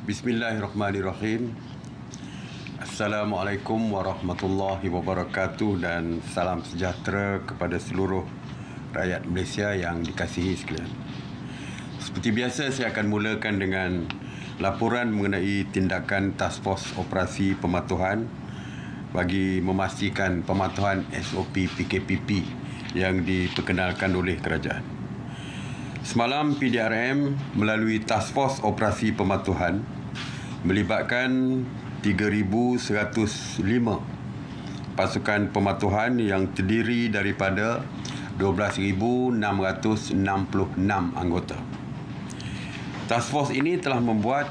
Bismillahirrahmanirrahim. Assalamualaikum warahmatullahi wabarakatuh dan salam sejahtera kepada seluruh rakyat Malaysia yang dikasihi sekalian. Seperti biasa, saya akan mulakan dengan laporan mengenai tindakan Task Force Operasi Pematuhan bagi memastikan pematuhan SOP PKPP yang diperkenalkan oleh kerajaan. Semalam PDRM melalui Task Force Operasi Pematuhan melibatkan 3,105 pasukan pematuhan yang terdiri daripada 12,666 anggota. Task Force ini telah membuat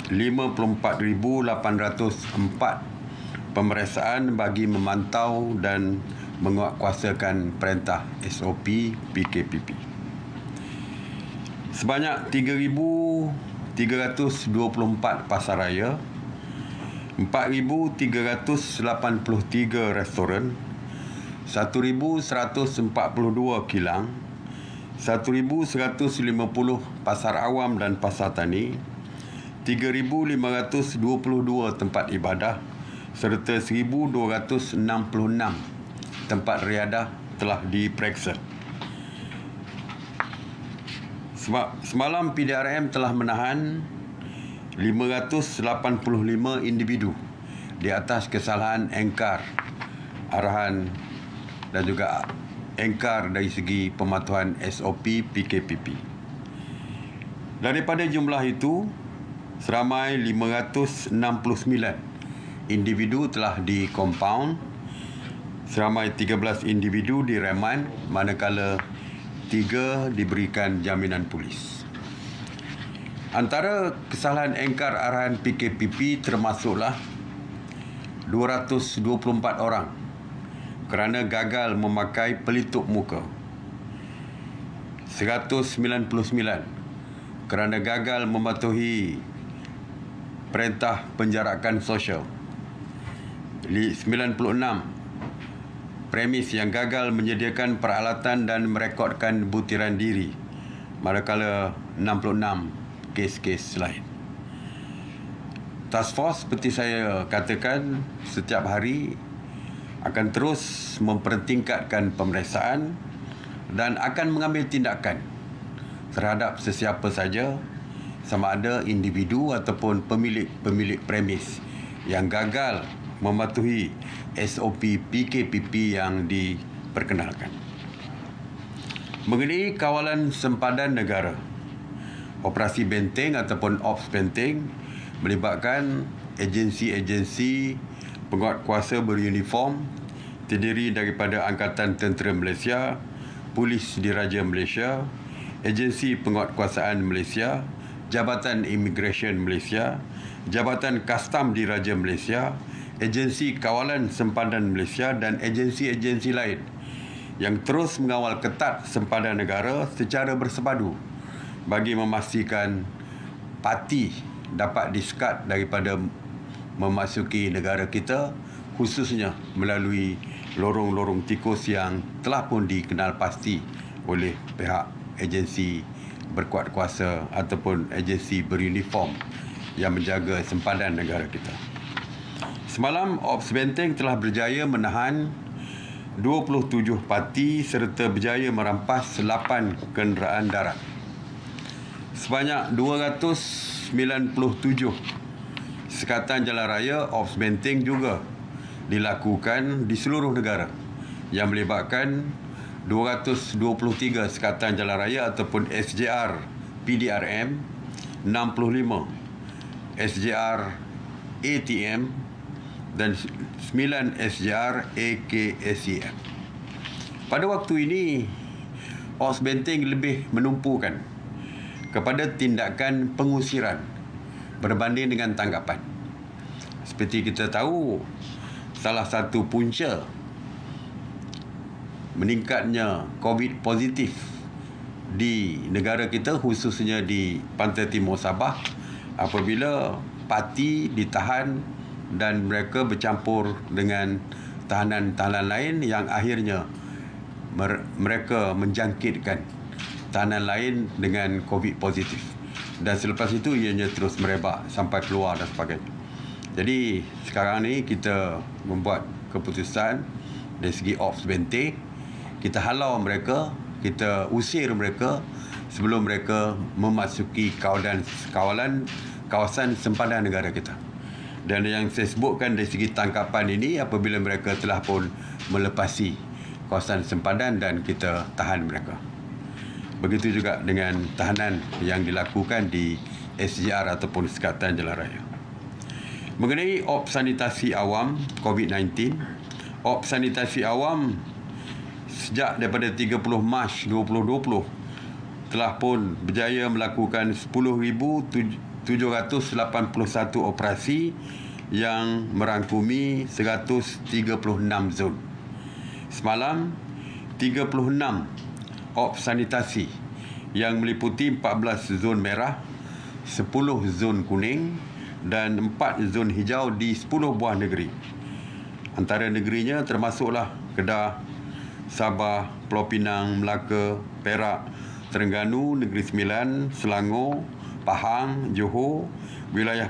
54,804 pemeriksaan bagi memantau dan menguatkuasakan perintah SOP PKPP. Sebanyak 3,324 pasaraya, 4,383 restoran, 1,142 kilang, 1,150 pasar awam dan pasar tani, 3,522 tempat ibadah serta 1,266 tempat riadah telah diperiksa. Semalam PDRM telah menahan 585 individu di atas kesalahan engkar arahan dan juga engkar dari segi pematuhan SOP PKPP. Daripada jumlah itu, seramai 569 individu telah di-compound, seramai 13 individu direman, manakala 3 diberikan jaminan polis. Antara kesalahan engkar arahan PKPP termasuklah 224 orang kerana gagal memakai pelitup muka, 199 kerana gagal mematuhi perintah penjarakan sosial, 96 premis yang gagal menyediakan peralatan dan merekodkan butiran diri, manakala 66 kes-kes lain. Task Force, seperti saya katakan, setiap hari akan terus mempertingkatkan pemeriksaan dan akan mengambil tindakan terhadap sesiapa saja, sama ada individu ataupun pemilik premis yang gagal mematuhi SOP PKPP yang diperkenalkan. Mengenai kawalan sempadan negara, operasi benteng ataupun Ops Benteng melibatkan agensi-agensi penguatkuasa beruniform terdiri daripada Angkatan Tentera Malaysia, Polis Diraja Malaysia, Agensi Penguatkuasaan Malaysia, Jabatan Imigresen Malaysia, Jabatan Kastam Diraja Malaysia, Agensi Kawalan Sempadan Malaysia dan agensi-agensi lain yang terus mengawal ketat sempadan negara secara bersepadu bagi memastikan parti dapat disekat daripada memasuki negara kita, khususnya melalui lorong-lorong tikus yang telah pun dikenal pasti oleh pihak agensi berkuatkuasa ataupun agensi beruniform yang menjaga sempadan negara kita. Semalam, Ops Benteng telah berjaya menahan 27 parti serta berjaya merampas 8 kenderaan darat. Sebanyak 297 sekatan jalan raya Ops Benteng juga dilakukan di seluruh negara yang melibatkan 223 sekatan jalan raya ataupun SJR PDRM, 65 SJR ATM dan 9 SJR AKSEM. Pada waktu ini, Ops Benteng lebih menumpukan kepada tindakan pengusiran berbanding dengan tanggapan. Seperti kita tahu, salah satu punca meningkatnya COVID positif di negara kita, khususnya di Pantai Timur Sabah, apabila parti ditahan dan mereka bercampur dengan tahanan-tahanan lain yang akhirnya mereka menjangkitkan tahanan lain dengan COVID positif. Dan selepas itu ianya terus merebak sampai keluar dan sebagainya. Jadi sekarang ni kita membuat keputusan dari segi Ops Bente, kita halau mereka, kita usir mereka sebelum mereka memasuki kawasan sempadan negara kita. Dan yang saya sebutkan dari segi tangkapan ini apabila mereka telah pun melepasi kawasan sempadan dan kita tahan mereka. Begitu juga dengan tahanan yang dilakukan di SJR ataupun Sekatan Jalan Raya. Mengenai Ops Sanitasi Awam COVID-19, Ops Sanitasi Awam sejak daripada 30 Mac 2020 telah pun berjaya melakukan 10,781 operasi yang merangkumi 136 zon. Semalam 36 Ops sanitasi yang meliputi 14 zon merah, 10 zon kuning dan 4 zon hijau di 10 buah negeri. Antara negerinya termasuklah Kedah, Sabah, Pulau Pinang, Melaka, Perak, Terengganu, Negeri Sembilan, Selangor, Pahang, Johor, wilayah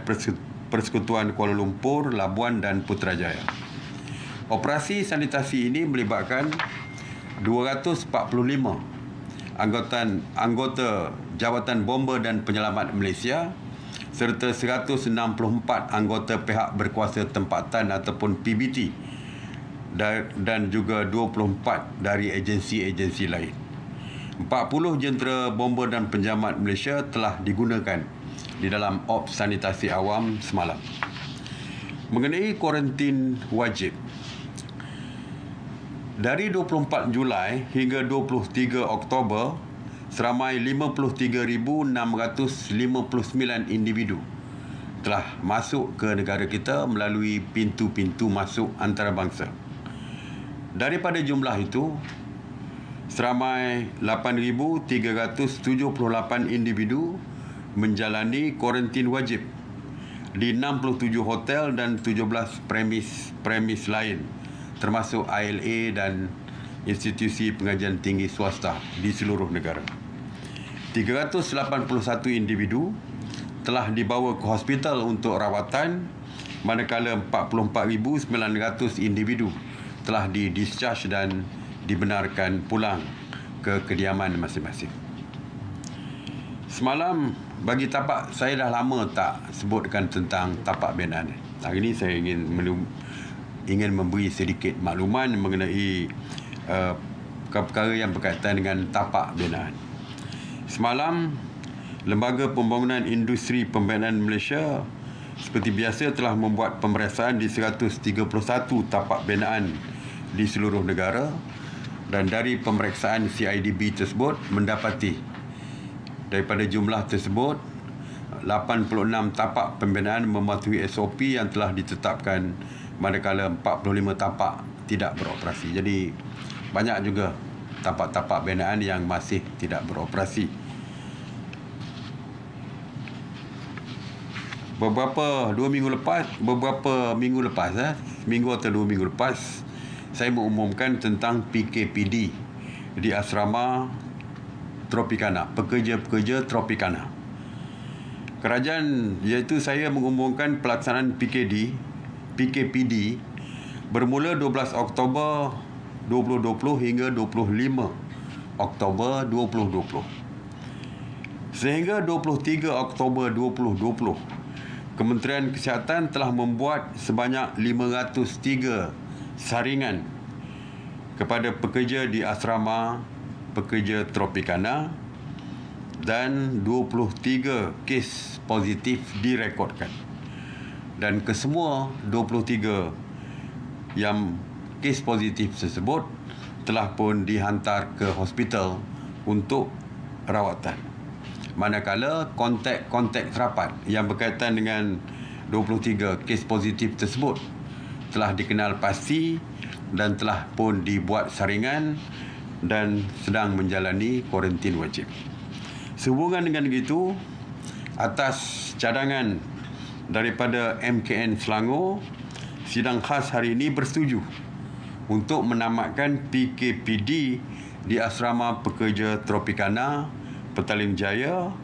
Persekutuan Kuala Lumpur, Labuan dan Putrajaya. Operasi sanitasi ini melibatkan 245 anggota Jawatan Bomba dan Penyelamat Malaysia serta 164 anggota pihak berkuasa tempatan ataupun PBT dan juga 24 dari agensi-agensi lain. 40 jentera bomba dan penjamat Malaysia telah digunakan di dalam Ops Sanitasi Awam semalam. Mengenai kuarantin wajib, dari 24 Julai hingga 23 Oktober, seramai 53,659 individu telah masuk ke negara kita melalui pintu-pintu masuk antarabangsa. Daripada jumlah itu, seramai 8,378 individu menjalani kuarantin wajib di 67 hotel dan 17 premis lain, termasuk ILA dan institusi pengajian tinggi swasta di seluruh negara. 381 individu telah dibawa ke hospital untuk rawatan, manakala 44,900 individu telah di-discharge dan dibenarkan pulang ke kediaman masing-masing. Semalam bagi tapak, saya dah lama tak sebutkan tentang tapak binaan. Hari ini saya ingin memberi sedikit makluman mengenai perkara yang berkaitan dengan tapak binaan. Semalam, Lembaga Pembangunan Industri Pembinaan Malaysia seperti biasa telah membuat pemeriksaan di 131 tapak binaan di seluruh negara, dan dari pemeriksaan CIDB tersebut mendapati daripada jumlah tersebut 86 tapak pembinaan mematuhi SOP yang telah ditetapkan, manakala 45 tapak tidak beroperasi. Jadi banyak juga tapak-tapak binaan yang masih tidak beroperasi. Beberapa minggu lepas, minggu atau 2 minggu lepas, saya mengumumkan tentang PKPD di asrama Tropicana, pekerja-pekerja Tropicana. Kerajaan, iaitu saya mengumumkan pelaksanaan PKPD bermula 12 Oktober 2020 hingga 25 Oktober 2020. Sehingga 23 Oktober 2020, Kementerian Kesihatan telah membuat sebanyak 503 saringan kepada pekerja di asrama pekerja Tropicana dan 23 kes positif direkodkan. Dan kesemua 23 yang kes positif tersebut telah pun dihantar ke hospital untuk rawatan. Manakala kontak rapat yang berkaitan dengan 23 kes positif tersebut telah dikenal pasti dan telah pun dibuat saringan dan sedang menjalani kuarantin wajib. Sehubungan dengan itu, atas cadangan daripada MKN Selangor, sidang khas hari ini bersetuju untuk menamatkan PKPD di asrama pekerja Tropicana, Petaling Jaya,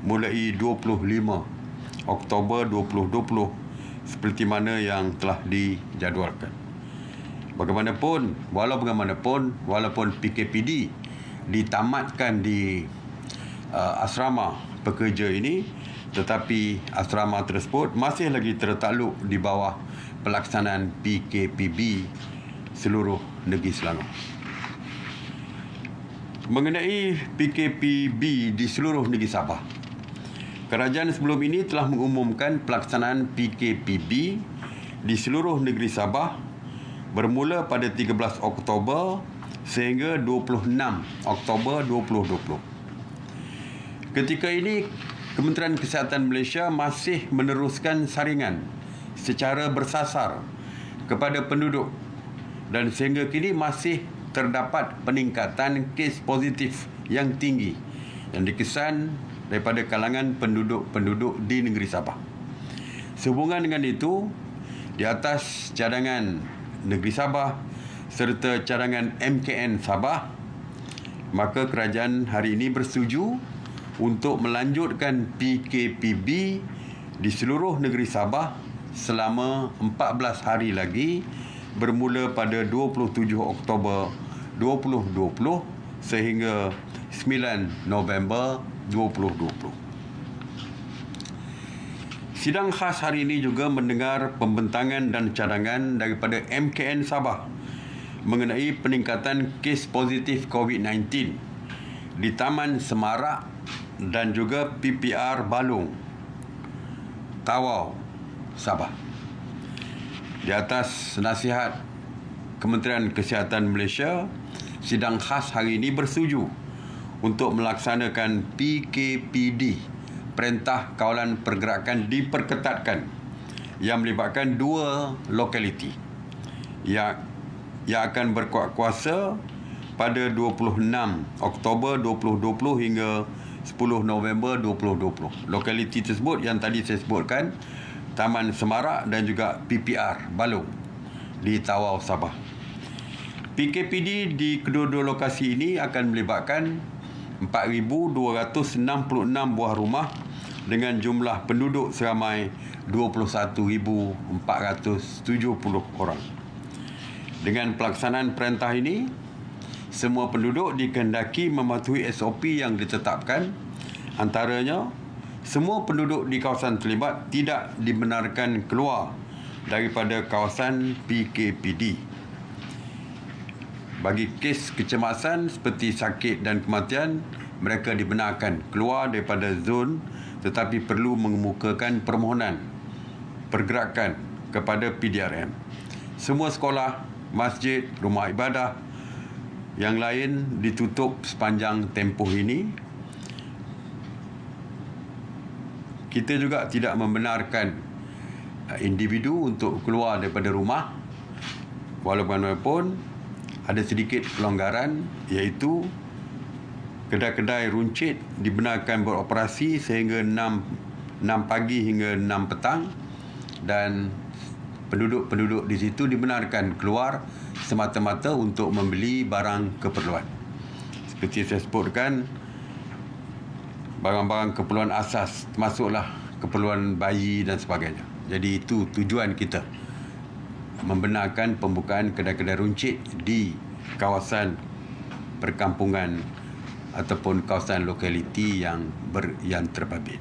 mulai 25 Oktober 2020 seperti mana yang telah dijadualkan. Walaupun PKPD ditamatkan di asrama pekerja ini, tetapi asrama tersebut masih lagi tertakluk di bawah pelaksanaan PKPB seluruh negeri Selangor. Mengenai PKPB di seluruh negeri Sabah, kerajaan sebelum ini telah mengumumkan pelaksanaan PKPB di seluruh negeri Sabah bermula pada 13 Oktober sehingga 26 Oktober 2020. Ketika ini, Kementerian Kesihatan Malaysia masih meneruskan saringan secara bersasar kepada penduduk dan sehingga kini masih terdapat peningkatan kes positif yang tinggi yang dikesan daripada kalangan penduduk-penduduk di negeri Sabah. Sehubungan dengan itu, di atas cadangan negeri Sabah serta cadangan MKN Sabah, maka kerajaan hari ini bersetuju untuk melanjutkan PKPB di seluruh negeri Sabah selama 14 hari lagi bermula pada 27 Oktober 2020 sehingga 9 November 2020. Sidang khas hari ini juga mendengar pembentangan dan cadangan daripada MKN Sabah mengenai peningkatan kes positif COVID-19 di Taman Semarak dan juga PPR Balong, Tawau, Sabah. Di atas nasihat Kementerian Kesihatan Malaysia, sidang khas hari ini bersetuju untuk melaksanakan PKPD, Perintah Kawalan Pergerakan diperketatkan, yang melibatkan 2 lokaliti yang akan berkuat kuasa pada 26 Oktober 2020 hingga 10 November 2020. Lokaliti tersebut yang tadi saya sebutkan, Taman Semarak dan juga PPR Balong di Tawau, Sabah. PKPD di kedua-dua lokasi ini akan melibatkan 4,266 buah rumah dengan jumlah penduduk seramai 21,470 orang. Dengan pelaksanaan perintah ini, semua penduduk dikehendaki mematuhi SOP yang ditetapkan. Antaranya, semua penduduk di kawasan terlibat tidak dibenarkan keluar daripada kawasan PKPD. Bagi kes kecemasan seperti sakit dan kematian, mereka dibenarkan keluar daripada zon tetapi perlu mengemukakan permohonan pergerakan kepada PDRM. Semua sekolah, masjid, rumah ibadah yang lain ditutup sepanjang tempoh ini. Kita juga tidak membenarkan individu untuk keluar daripada rumah, walaupun ada sedikit pelonggaran, iaitu kedai-kedai runcit dibenarkan beroperasi sehingga 6 pagi hingga 6 petang dan penduduk-penduduk di situ dibenarkan keluar semata-mata untuk membeli barang keperluan. Seperti saya sebutkan, barang-barang keperluan asas, termasuklah keperluan bayi dan sebagainya. Jadi itu tujuan kita, membenarkan pembukaan kedai-kedai runcit di kawasan perkampungan ataupun kawasan lokaliti yang terbabit.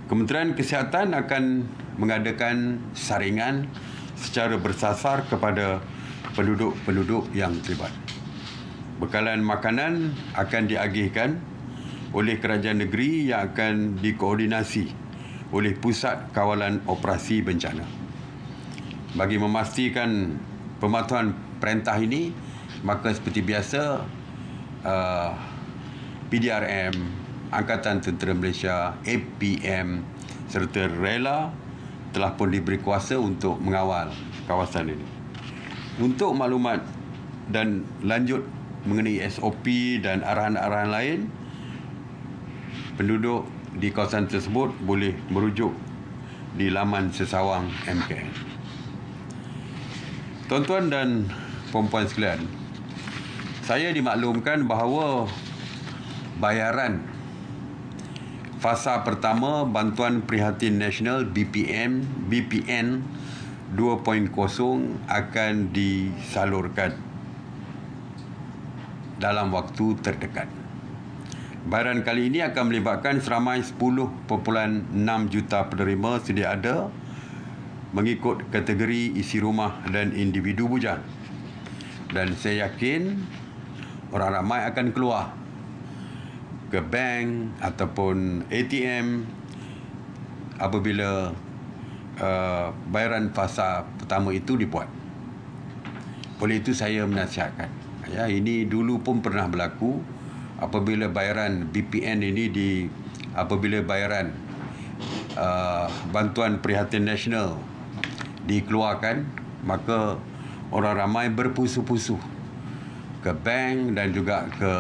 Kementerian Kesihatan akan mengadakan saringan secara bersasar kepada penduduk-penduduk yang terlibat. Bekalan makanan akan diagihkan oleh kerajaan negeri yang akan dikoordinasi oleh Pusat Kawalan Operasi Bencana. Bagi memastikan pematuhan perintah ini, maka seperti biasa PDRM, Angkatan Tentera Malaysia, APM serta RELA telah pun diberi kuasa untuk mengawal kawasan ini. Untuk maklumat dan lanjut mengenai SOP dan arahan-arahan lain, penduduk di kawasan tersebut boleh merujuk di laman sesawang MKN. Tuan-tuan dan puan-puan sekalian, saya dimaklumkan bahawa bayaran Fasa pertama, Bantuan Prihatin Nasional BPN 2.0 akan disalurkan dalam waktu terdekat. Bayaran kali ini akan melibatkan seramai 10.6 juta penerima sedia ada mengikut kategori isi rumah dan individu bujang. Dan saya yakin orang ramai akan keluar ke bank ataupun ATM apabila bayaran fasa pertama itu dibuat. Oleh itu saya menasihatkan, ya, ini dulu pun pernah berlaku apabila bayaran BPN ini apabila bayaran Bantuan Prihatin Nasional dikeluarkan, maka orang ramai berpusu-pusu ke bank dan juga ke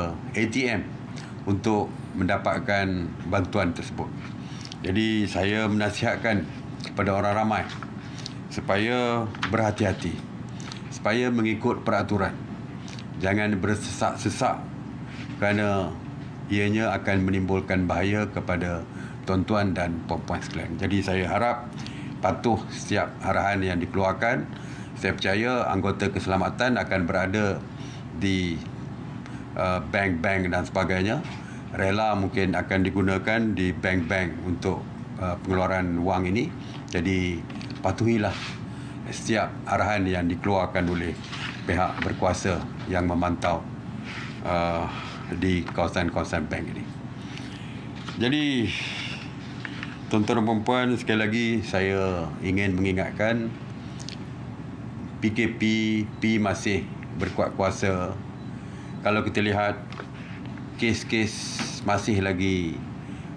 ATM untuk mendapatkan bantuan tersebut. Jadi saya menasihatkan kepada orang ramai supaya berhati-hati, supaya mengikut peraturan. Jangan bersesak-sesak kerana ianya akan menimbulkan bahaya kepada tuan-tuan dan puan-puan sekalian. Jadi saya harap patuh setiap arahan yang dikeluarkan. Saya percaya anggota keselamatan akan berada di bank-bank dan sebagainya. Rela mungkin akan digunakan di bank-bank untuk pengeluaran wang ini. Jadi patuhilah setiap arahan yang dikeluarkan oleh pihak berkuasa yang memantau di kawasan-kawasan bank ini. Jadi tuan-tuan dan puan-puan, sekali lagi saya ingin mengingatkan PKP masih berkuat kuasa. Kalau kita lihat kes-kes masih lagi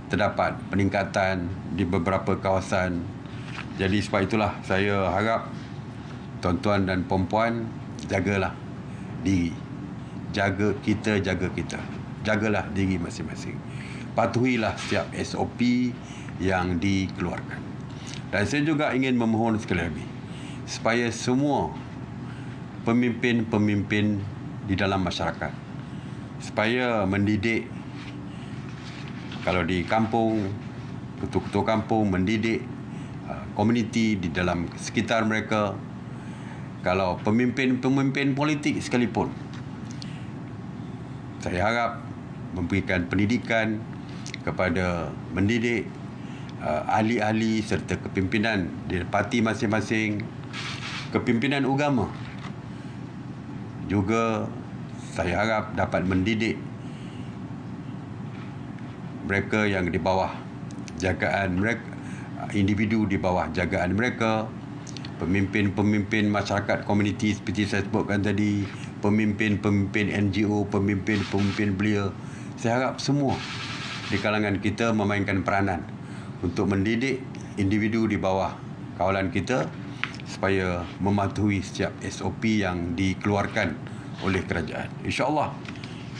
terdapat peningkatan di beberapa kawasan. Jadi sebab itulah saya harap tuan-tuan dan puan-puan jagalah diri. Jaga kita. Jagalah diri masing-masing. Patuhilah setiap SOP yang dikeluarkan. Dan saya juga ingin memohon sekali lagi supaya semua pemimpin-pemimpin di dalam masyarakat supaya mendidik, kalau di kampung, ketua-ketua kampung mendidik komuniti di dalam sekitar mereka. Kalau pemimpin-pemimpin politik sekalipun, saya harap memberikan pendidikan kepada mendidik ahli-ahli serta kepimpinan di parti masing-masing, kepimpinan agama. Juga saya harap dapat mendidik mereka yang di bawah jagaan mereka, individu di bawah jagaan mereka, pemimpin-pemimpin masyarakat komuniti seperti saya sebutkan tadi, pemimpin-pemimpin NGO, pemimpin-pemimpin belia. Saya harap semua di kalangan kita memainkan peranan untuk mendidik individu di bawah kawalan kita supaya mematuhi setiap SOP yang dikeluarkan oleh kerajaan. InsyaAllah,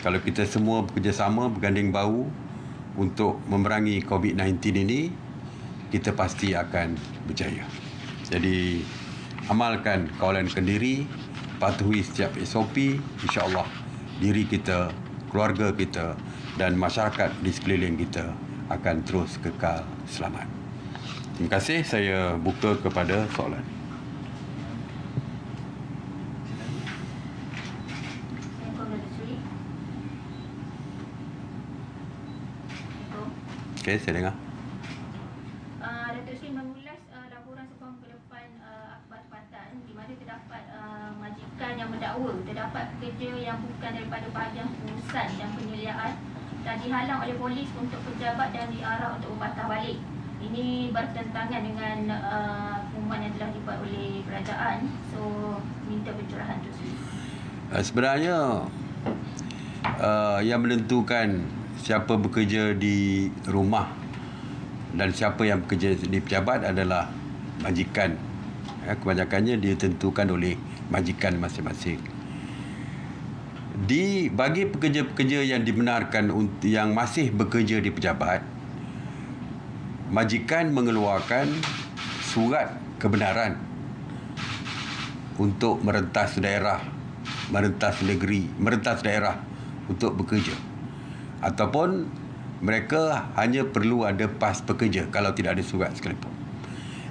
kalau kita semua bekerjasama, berganding bahu untuk memerangi COVID-19 ini, kita pasti akan berjaya. Jadi, amalkan kawalan Kendiri, patuhi setiap SOP, insya-Allah diri kita, keluarga kita dan masyarakat di sekeliling kita akan terus kekal selamat. Terima kasih. Saya buka kepada soalan. Okey, saya dengar. Datuk Seri mengulas laporan sembang ke depan akhbar tempatan di mana terdapat majikan yang mendakwa terdapat pekerja yang bukan daripada bahagian pengurusan dan penyeliaan dan dihalang oleh polis untuk pejabat dan diarah untuk membantah balik. Ini bertentangan dengan pengumuman yang telah dibuat oleh kerajaan. So, minta pencerahan Datuk Seri. Sebenarnya yang menentukan siapa bekerja di rumah dan siapa yang bekerja di pejabat adalah majikan. Kebanyakannya ditentukan oleh majikan masing-masing. Bagi pekerja-pekerja yang dibenarkan yang masih bekerja di pejabat, majikan mengeluarkan surat kebenaran untuk merentas daerah, merentas negeri, merentas daerah untuk bekerja. Ataupun mereka hanya perlu ada pas pekerja kalau tidak ada surat sekalipun.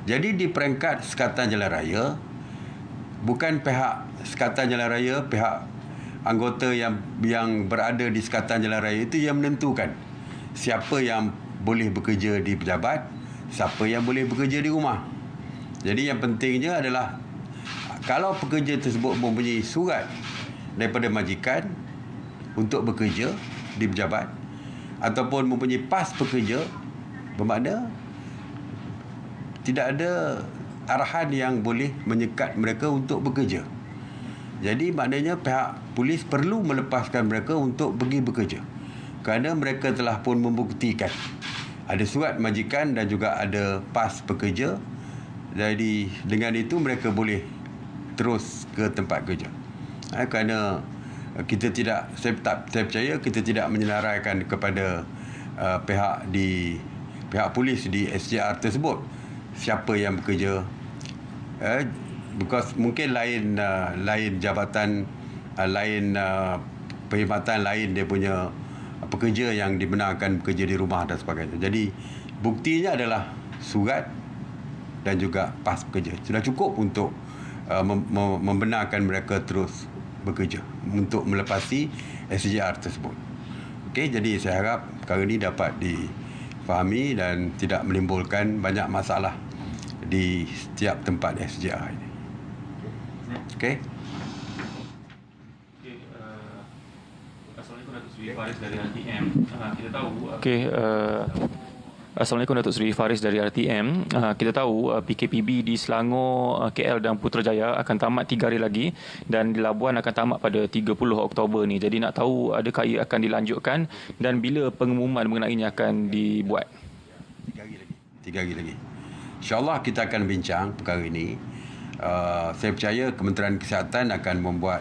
Jadi di peringkat Sekatan Jalan Raya, bukan pihak Sekatan Jalan Raya, pihak anggota yang berada di Sekatan Jalan Raya itu yang menentukan siapa yang boleh bekerja di pejabat, siapa yang boleh bekerja di rumah. Jadi yang pentingnya adalah kalau pekerja tersebut mempunyai surat daripada majikan untuk bekerja di pejabat ataupun mempunyai pas pekerja, bermakna tidak ada arahan yang boleh menyekat mereka untuk bekerja. Jadi maknanya pihak polis perlu melepaskan mereka untuk pergi bekerja, kerana mereka telah pun membuktikan ada surat majikan dan juga ada pas pekerja. Jadi dengan itu mereka boleh terus ke tempat kerja. Kerana kita tidak, saya percaya kita tidak menyenaraikan kepada pihak polis di SJR tersebut siapa yang bekerja, because mungkin lain jabatan, lain perkhidmatan lain dia punya pekerja yang dibenarkan bekerja di rumah dan sebagainya. Jadi buktinya adalah surat dan juga pas pekerja. Sudah cukup untuk membenarkan mereka terus bekerja untuk melepasi SJR tersebut. Okey, jadi saya harap perkara ini dapat difahami dan tidak menimbulkan banyak masalah di setiap tempat SJR ini. Okey. Assalamualaikum Datuk Seri Faris dari RTM. Kita tahu Assalamualaikum Datuk Seri Faris dari RTM. Kita tahu PKPB di Selangor, KL dan Putrajaya akan tamat 3 hari lagi dan di Labuan akan tamat pada 30 Oktober ni. Jadi nak tahu adakah ia akan dilanjutkan dan bila pengumuman mengenainya akan dibuat? 3 hari lagi. InsyaAllah kita akan bincang perkara ini. Saya percaya Kementerian Kesihatan akan membuat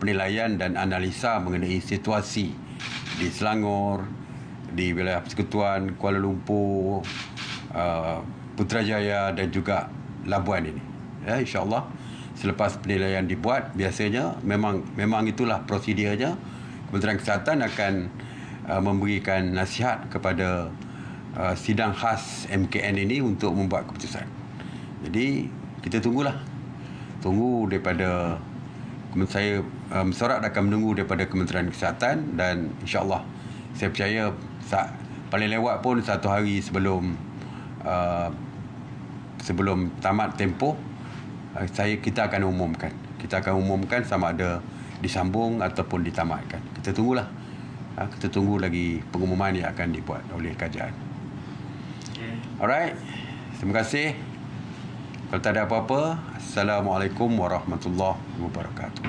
penilaian dan analisa mengenai situasi di Selangor, di wilayah Persekutuan, Kuala Lumpur, Putrajaya dan juga Labuan ini. Ya, insya-Allah selepas penilaian dibuat, biasanya memang itulah prosedurnya. Kementerian Kesihatan akan memberikan nasihat kepada sidang khas MKN ini untuk membuat keputusan. Jadi kita tunggulah. Tunggu daripada saya mesyuarat akan menunggu daripada Kementerian Kesihatan dan insya-Allah saya percaya paling lewat pun 1 hari sebelum tamat tempoh, kita akan umumkan. Kita akan umumkan sama ada disambung ataupun ditamatkan. Kita tunggulah. Kita tunggu lagi pengumuman yang akan dibuat oleh kajian. Alright. Terima kasih. Kalau tak ada apa-apa, Assalamualaikum warahmatullahi wabarakatuh.